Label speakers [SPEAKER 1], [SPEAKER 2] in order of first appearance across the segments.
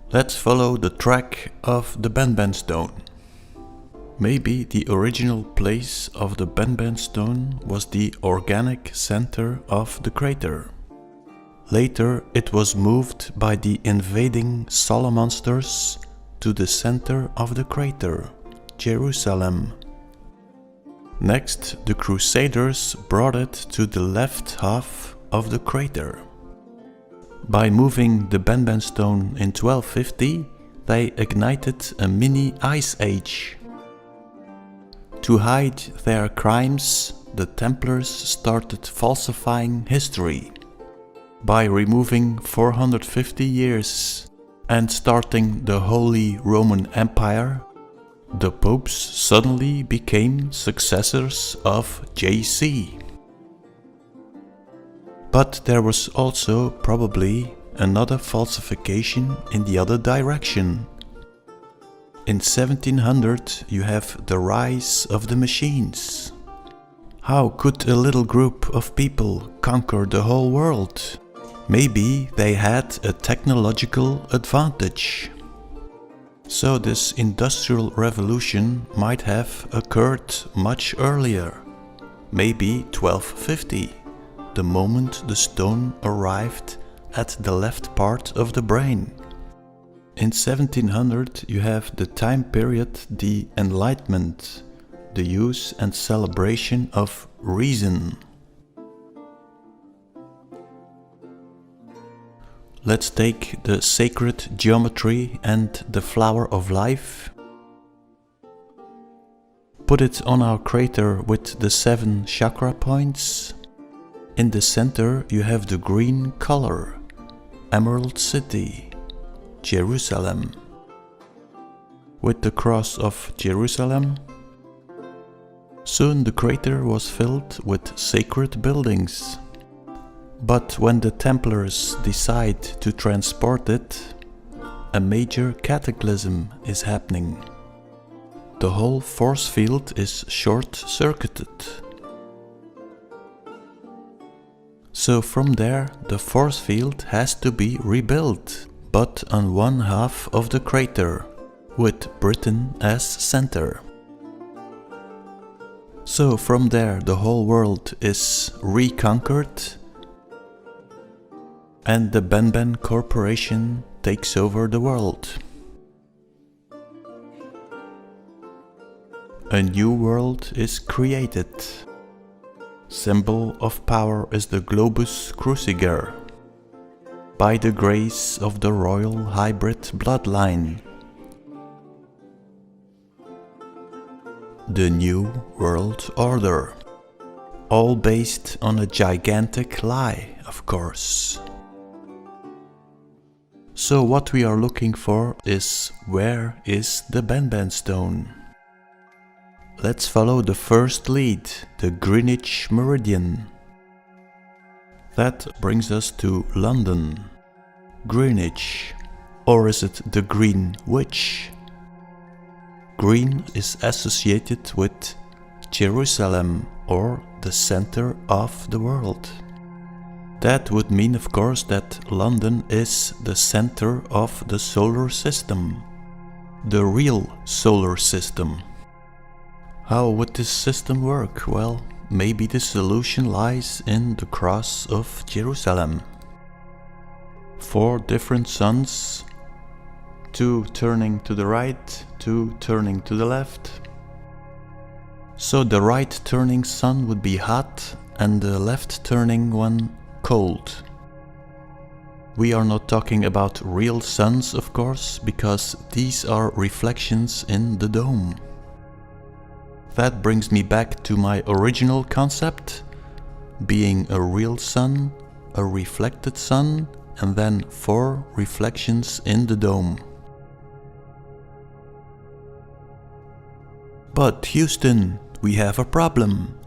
[SPEAKER 1] Let's follow the track of the BenBen stone. Maybe the original place of the BenBen stone was the organic center of the crater. Later it was moved by the invading solar monsters to the center of the crater, Jerusalem. Next, the Crusaders brought it to the left half of the crater. By moving the BenBen stone in 1250, they ignited a mini ice age. To hide their crimes, the Templars started falsifying history. By removing 450 years and starting the Holy Roman Empire, the popes suddenly became successors of JC. But there was also probably another falsification in the other direction. In 1700 you have the rise of the machines. How could a little group of people conquer the whole world? Maybe they had a technological advantage. So this industrial revolution might have occurred much earlier, maybe 1250. The moment the stone arrived at the left part of the brain. In 1700 you have the time period, the Enlightenment, the use and celebration of reason. Let's take the sacred geometry and the flower of life. Put it on our crater with the 7 chakra points. In the center you have the green color, Emerald City, Jerusalem. With the cross of Jerusalem, soon the crater was filled with sacred buildings. But when the Templars decide to transport it, a major cataclysm is happening. The whole force field is short-circuited. So from there the force field has to be rebuilt, but on one half of the crater, with Britain as center. So from there the whole world is reconquered and the BenBen Corporation takes over the world. A new world is created. Symbol of power is the globus cruciger. By the grace of the royal hybrid bloodline. The new world order. All based on a gigantic lie, of course. So what we are looking for is, where is the BenBen stone? Let's follow the first lead, the Greenwich Meridian. That brings us to London. Greenwich. Or is it the Green Witch? Green is associated with Jerusalem, or the center of the world. That would mean, of course, that London is the center of the solar system. The real solar system. How would this system work? Well, maybe the solution lies in the cross of Jerusalem. 4 different suns, 2 turning to the right, 2 turning to the left. So the right turning sun would be hot and the left turning one cold. We are not talking about real suns, of course, because these are reflections in the dome. That brings me back to my original concept, being a real sun, a reflected sun, and then 4 reflections in the dome. But Houston, we have a problem.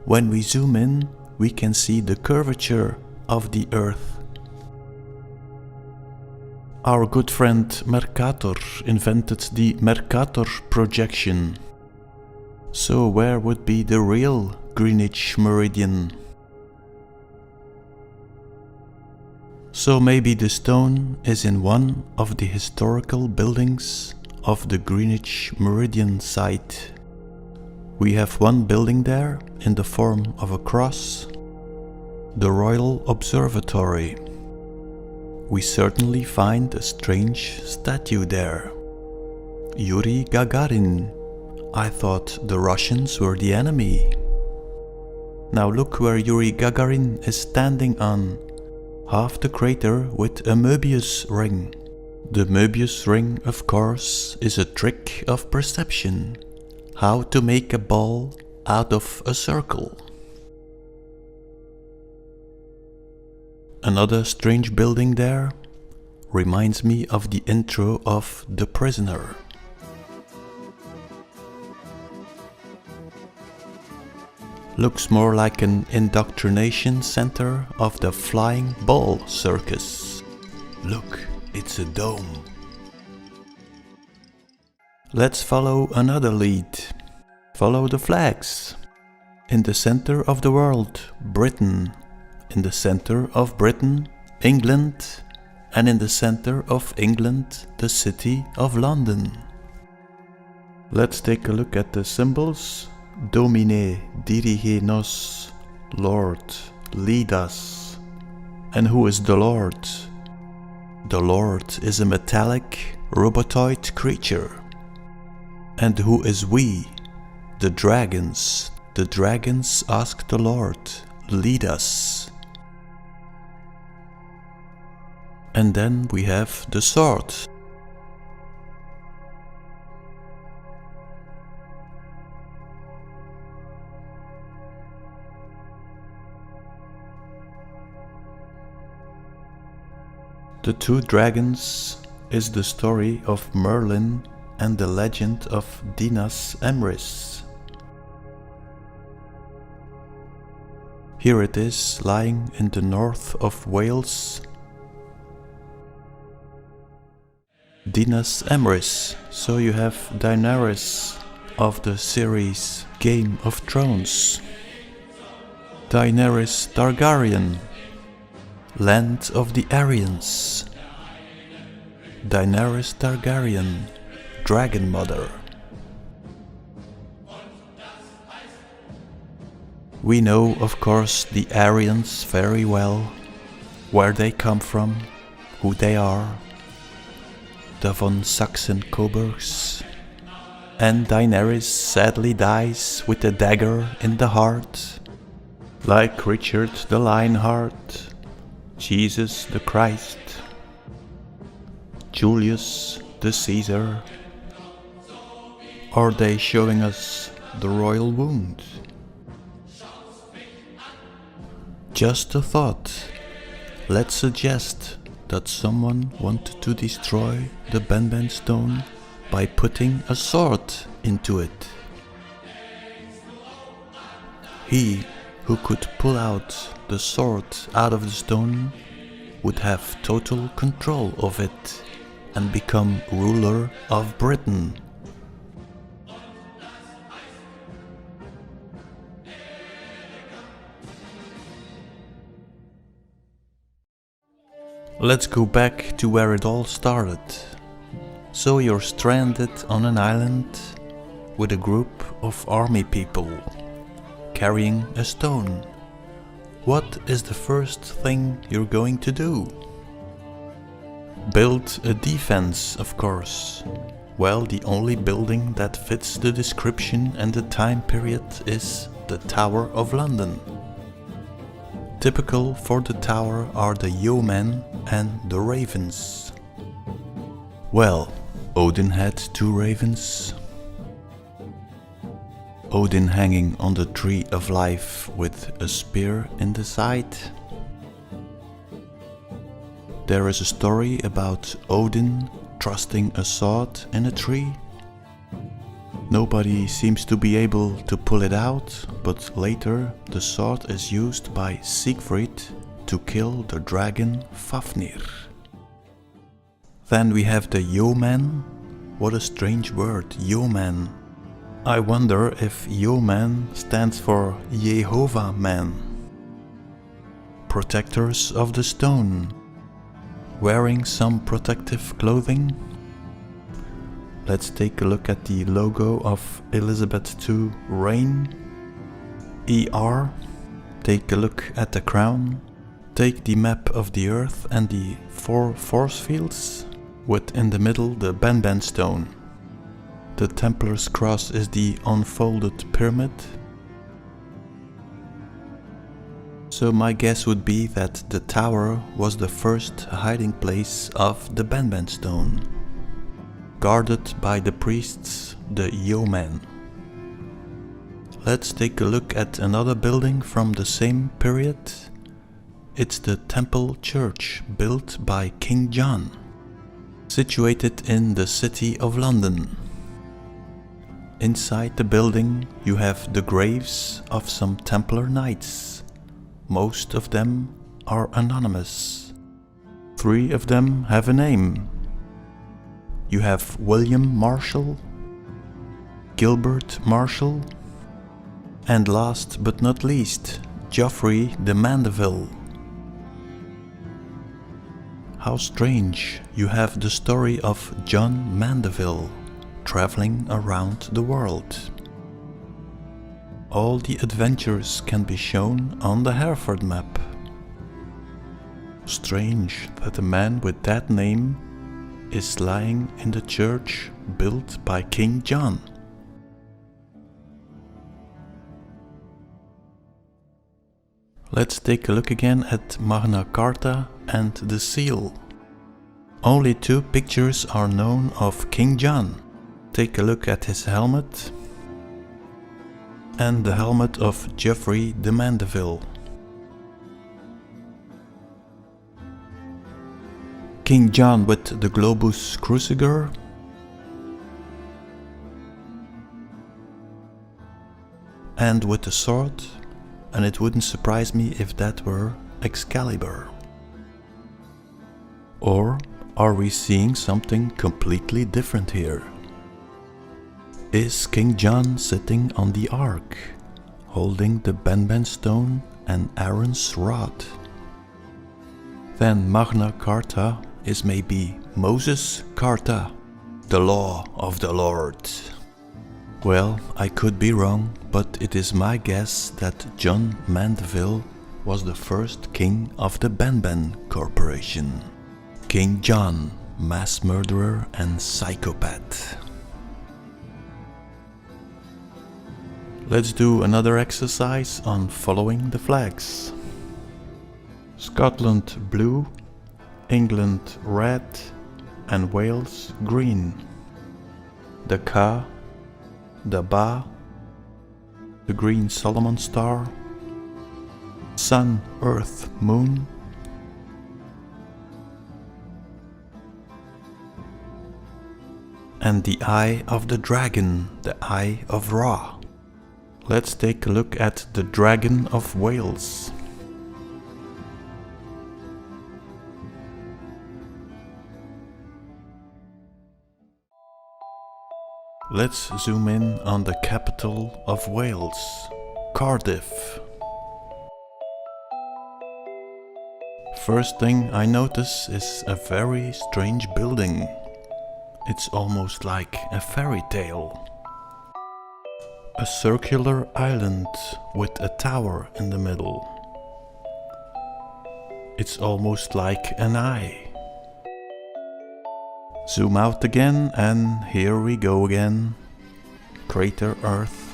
[SPEAKER 1] When we zoom in, we can see the curvature of the Earth. Our good friend Mercator invented the Mercator projection. So where would be the real Greenwich Meridian? So maybe the stone is in one of the historical buildings of the Greenwich Meridian site. We have one building there in the form of a cross, the Royal Observatory. We certainly find a strange statue there. Yuri Gagarin. I thought the Russians were the enemy. Now look where Yuri Gagarin is standing on. Half the crater with a Möbius ring. The Möbius ring, of course, is a trick of perception. How to make a ball out of a circle. Another strange building there reminds me of the intro of The Prisoner. Looks more like an indoctrination center of the Flying Ball Circus. Look, it's a dome. Let's follow another lead. Follow the flags. In the center of the world, Britain. In the center of Britain, England. And in the center of England, the city of London. Let's take a look at the symbols. Domine, dirige nos, Lord, lead us. And who is the Lord? The Lord is a metallic, robotoid creature. And who is we? The dragons. The dragons ask the Lord, lead us. And then we have the sword. The two dragons is the story of Merlin and the legend of Dinas Emrys. Here it is, lying in the north of Wales. Dinas Emrys, so you have Daenerys of the series Game of Thrones. Daenerys Targaryen, land of the Aryans. Daenerys Targaryen, Dragon Mother. We know, of course, the Aryans very well, where they come from, who they are, the von Saxon-Coburgs. And Daenerys sadly dies with a dagger in the heart, like Richard the Lionheart, Jesus the Christ, Julius the Caesar. Are they showing us the royal wound? Just a thought. Let's suggest that someone wanted to destroy the BenBen stone by putting a sword into it. He who could pull out the sword out of the stone would have total control of it and become ruler of Britain. Let's go back to where it all started. So you're stranded on an island with a group of army people carrying a stone. What is the first thing you're going to do? Build a defense, of course. Well, the only building that fits the description and the time period is the Tower of London. Typical for the tower are the yeomen and the ravens. Well, Odin had two ravens. Odin hanging on the tree of life with a spear in the side. There is a story about Odin trusting a sword in a tree. Nobody seems to be able to pull it out, but later the sword is used by Siegfried to kill the dragon Fafnir. Then we have the yeoman. What a strange word, yeoman. I wonder if yeoman stands for Jehovah man. Protectors of the stone. wearing some protective clothing. Let's take a look at the logo of Elizabeth II Reign. ER. Take a look at the crown. Take the map of the Earth and the 4 force fields, with in the middle the BenBen stone. The Templar's cross is the unfolded pyramid. So my guess would be that the tower was the first hiding place of the BenBen stone, guarded by the priests, the yeomen. Let's take a look at another building from the same period. It's the Temple Church built by King John, situated in the city of London. Inside the building you have the graves of some Templar knights. Most of them are anonymous. 3 of them have a name. You have William Marshall, Gilbert Marshall, and last but not least, Geoffrey de Mandeville. How strange, you have the story of John Mandeville traveling around the world. All the adventures can be shown on the Hereford map. Strange that a man with that name is lying in the church built by King John. Let's take a look again at Magna Carta and the seal. Only 2 pictures are known of King John. Take a look at his helmet and the helmet of Geoffrey de Mandeville. King John with the globus cruciger, and with the sword, and it wouldn't surprise me if that were Excalibur. Or are we seeing something completely different here? Is King John sitting on the ark, holding the BenBen stone and Aaron's rod? Then Magna Carta is maybe Moses' Carta, the law of the Lord. Well, I could be wrong, but it is my guess that John Mandeville was the first king of the BenBen Corporation. King John, mass murderer and psychopath. Let's do another exercise on following the flags. Scotland blue, England red, and Wales green. The Ka, the Ba, the green Solomon star, Sun, Earth, Moon, and the eye of the dragon, the eye of Ra. Let's take a look at the Dragon of Wales. Let's zoom in on the capital of Wales, Cardiff. First thing I notice is a very strange building. It's almost like a fairy tale. A circular island with a tower in the middle. It's almost like an eye. Zoom out again and here we go again. Crater Earth.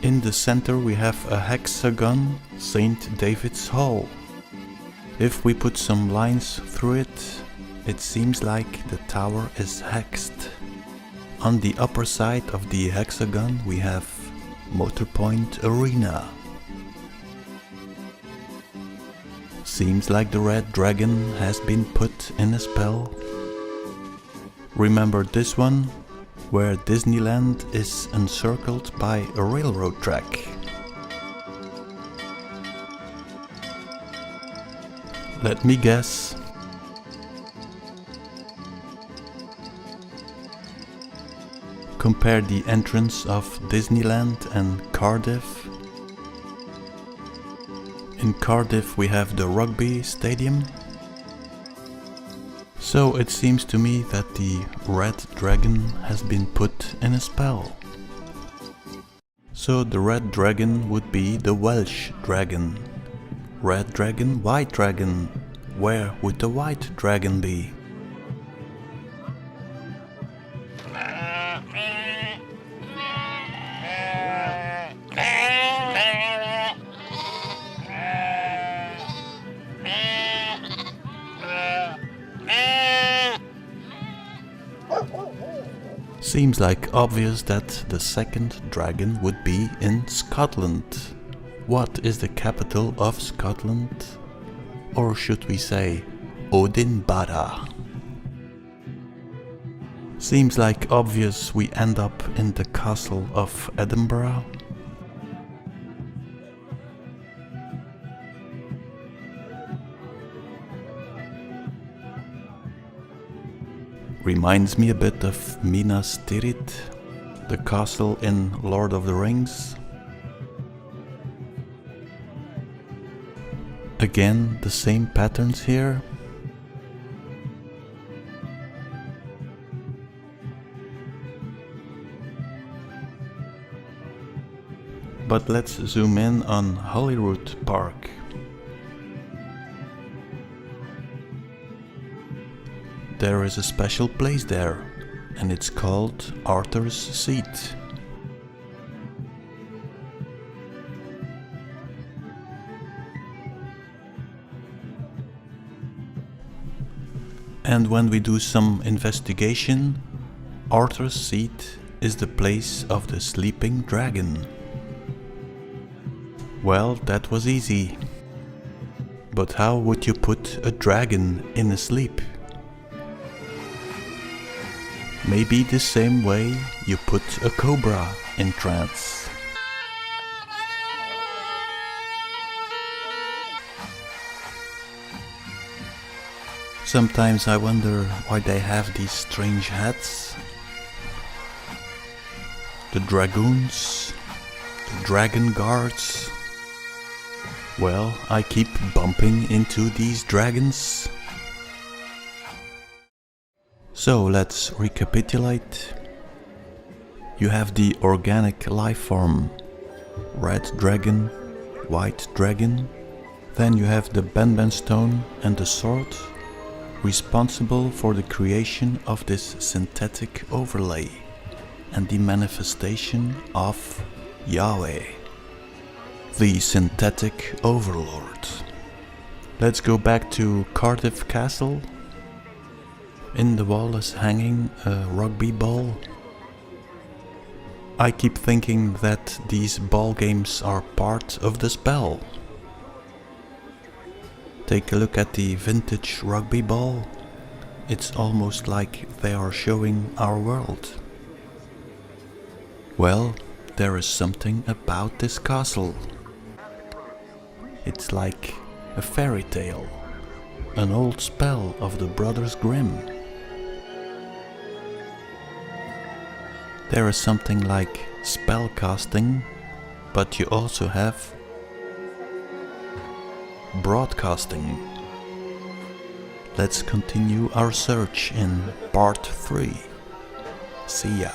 [SPEAKER 1] In the center we have a hexagon, St. David's Hall. If we put some lines through it, it seems like the tower is hexed. On the upper side of the hexagon we have Motorpoint Arena. Seems like the red dragon has been put in a spell. Remember this one, where Disneyland is encircled by a railroad track. Let me guess. Compare the entrance of Disneyland and Cardiff. In Cardiff we have the rugby stadium. So it seems to me that the red dragon has been put in a spell. So the red dragon would be the Welsh dragon. Red dragon, white dragon. Where would the white dragon be? Seems like obvious that the second dragon would be in Scotland. What is the capital of Scotland? Or should we say Odinbara? Seems like obvious we end up in the castle of Edinburgh. Reminds me a bit of Minas Tirith, the castle in Lord of the Rings. Again, the same patterns here. But let's zoom in on Holyrood Park. There is a special place there, and it's called Arthur's Seat. And when we do some investigation, Arthur's Seat is the place of the sleeping dragon. Well, that was easy. But how would you put a dragon in a sleep? Maybe the same way you put a cobra in trance. Sometimes I wonder why they have these strange hats. The dragoons, the dragon guards. Well, I keep bumping into these dragons. So let's recapitulate. You have the organic life form, red dragon, white dragon. Then you have the BenBen stone and the sword, responsible for the creation of this synthetic overlay and the manifestation of Yahweh, the synthetic overlord. Let's go back to Cardiff Castle. In the wall is hanging a rugby ball. I keep thinking that these ball games are part of the spell. Take a look at the vintage rugby ball. It's almost like they are showing our world. Well, there is something about this castle. It's like a fairy tale, an old spell of the Brothers Grimm. There is something like spell casting, but you also have broadcasting. Let's continue our search in part 3. See ya.